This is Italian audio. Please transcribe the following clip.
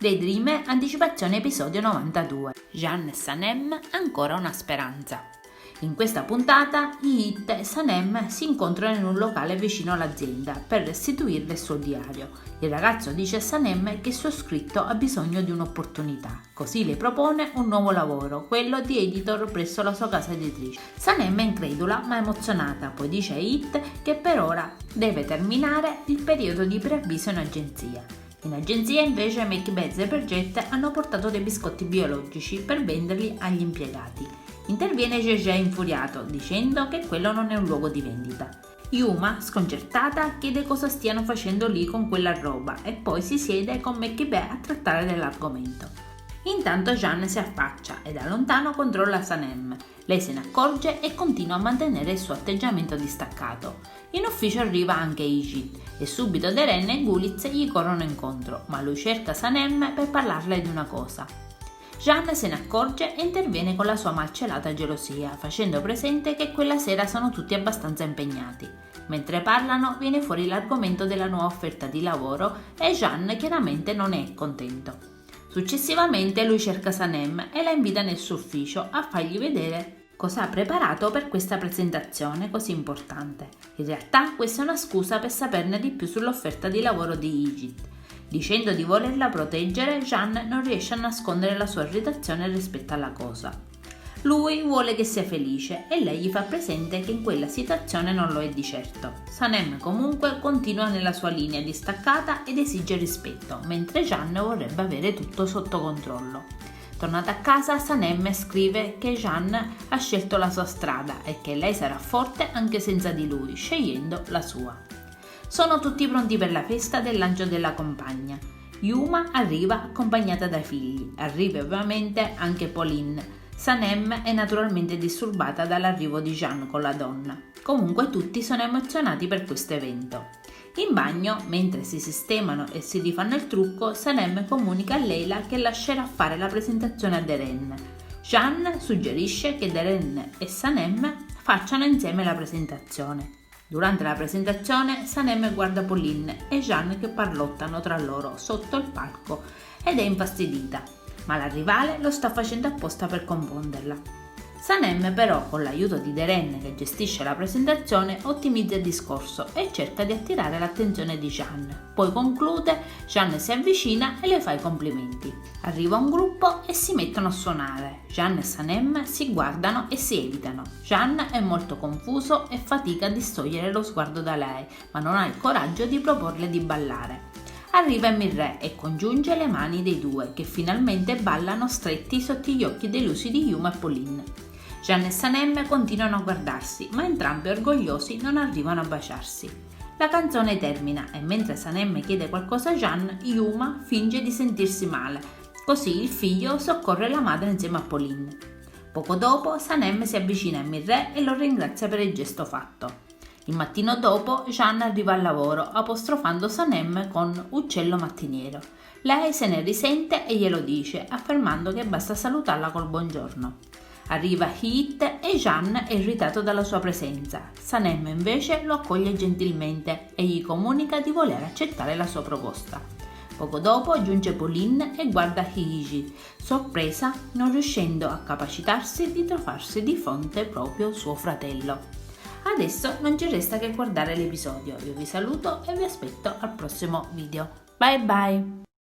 Daydream, anticipazione episodio 92. Jeanne e Sanem, ancora una speranza. In questa puntata, Hit e Sanem si incontrano in un locale vicino all'azienda per restituirle il suo diario. Il ragazzo dice a Sanem che il suo scritto ha bisogno di un'opportunità, così le propone un nuovo lavoro, quello di editor presso la sua casa editrice. Sanem è incredula ma emozionata, poi dice a Hit che per ora deve terminare il periodo di preavviso in agenzia. In agenzia invece Macbeth e Bridget hanno portato dei biscotti biologici per venderli agli impiegati. Interviene Gege infuriato dicendo che quello non è un luogo di vendita. Yuma, sconcertata, chiede cosa stiano facendo lì con quella roba e poi si siede con Macbeth a trattare dell'argomento. Intanto Jeanne si affaccia e da lontano controlla Sanem. Lei se ne accorge e continua a mantenere il suo atteggiamento distaccato. In ufficio arriva anche Iji e subito Deren e Gulitz gli corrono incontro, ma lui cerca Sanem per parlarle di una cosa. Jeanne se ne accorge e interviene con la sua malcelata gelosia, facendo presente che quella sera sono tutti abbastanza impegnati. Mentre parlano viene fuori l'argomento della nuova offerta di lavoro e Jeanne chiaramente non è contento. Successivamente lui cerca Sanem e la invita nel suo ufficio a fargli vedere cosa ha preparato per questa presentazione così importante. In realtà questa è una scusa per saperne di più sull'offerta di lavoro di Iji. Dicendo di volerla proteggere, Jeanne non riesce a nascondere la sua irritazione rispetto alla cosa. Lui vuole che sia felice e lei gli fa presente che in quella situazione non lo è di certo. Sanem comunque continua nella sua linea distaccata ed esige rispetto, mentre Jeanne vorrebbe avere tutto sotto controllo. Tornata a casa, Sanem scrive che Jeanne ha scelto la sua strada e che lei sarà forte anche senza di lui, scegliendo la sua. Sono tutti pronti per la festa del lancio della compagna. Yuma arriva accompagnata dai figli. Arriva ovviamente anche Pauline. Sanem è naturalmente disturbata dall'arrivo di Jeanne con la donna. Comunque tutti sono emozionati per questo evento. In bagno, mentre si sistemano e si rifanno il trucco, Sanem comunica a Leila che lascerà fare la presentazione a Deren. Jeanne suggerisce che Deren e Sanem facciano insieme la presentazione. Durante la presentazione, Sanem guarda Pauline e Jeanne che parlottano tra loro sotto il palco ed è infastidita, ma la rivale lo sta facendo apposta per confonderla. Sanem però, con l'aiuto di Deren che gestisce la presentazione, ottimizza il discorso e cerca di attirare l'attenzione di Jeanne. Poi conclude, Jeanne si avvicina e le fa i complimenti. Arriva un gruppo e si mettono a suonare. Jeanne e Sanem si guardano e si evitano. Jeanne è molto confuso e fatica a distogliere lo sguardo da lei, ma non ha il coraggio di proporle di ballare. Arriva Mirre e congiunge le mani dei due, che finalmente ballano stretti sotto gli occhi delusi di Yuma e Pauline. Jeanne e Sanem continuano a guardarsi, ma entrambi orgogliosi non arrivano a baciarsi. La canzone termina e mentre Sanem chiede qualcosa a Jeanne, Yuma finge di sentirsi male, così il figlio soccorre la madre insieme a Pauline. Poco dopo Sanem si avvicina a Mirre e lo ringrazia per il gesto fatto. Il mattino dopo Jeanne arriva al lavoro apostrofando Sanem con uccello mattiniero. Lei se ne risente e glielo dice, affermando che basta salutarla col buongiorno. Arriva Hit e Jeanne è irritato dalla sua presenza. Sanem invece lo accoglie gentilmente e gli comunica di voler accettare la sua proposta. Poco dopo giunge Pauline e guarda Hiji, sorpresa non riuscendo a capacitarsi di trovarsi di fronte proprio suo fratello. Adesso non ci resta che guardare l'episodio. Io vi saluto e vi aspetto al prossimo video. Bye bye!